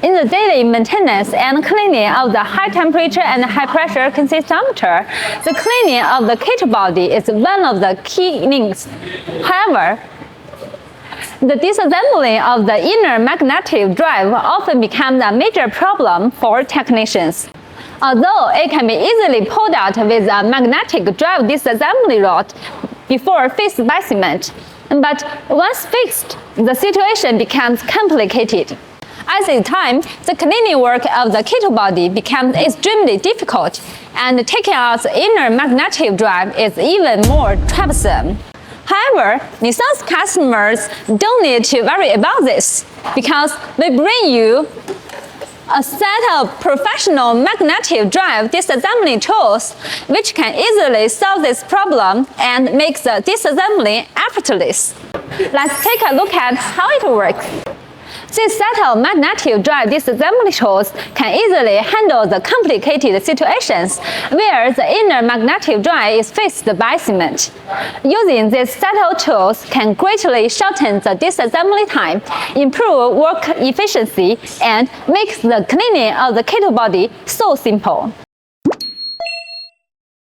In the daily maintenance and cleaning of the high temperature and high pressure consistometer, the cleaning of the kettle body is one of the key links. However, the disassembly of the inner magnetic drive often becomes a major problem for technicians. Although it can be easily pulled out with a magnetic drive disassembly rod before fixed by cement, but once fixed, the situation becomes complicated. At the time, the cleaning work of the kettle body becomes extremely difficult, and taking out the inner magnetic drive is even more troublesome. However, Nithons customers don't need to worry about this because we bring you a set of professional magnetic drive disassembly tools which can easily solve this problem and make the disassembly effortless. Let's take a look at how it works. This set of magnetic drive disassembly tools can easily handle the complicated situations where the inner magnetic drive is fixed by cement. Using these set of tools can greatly shorten the disassembly time, improve work efficiency, and make the cleaning of the kettle body so simple.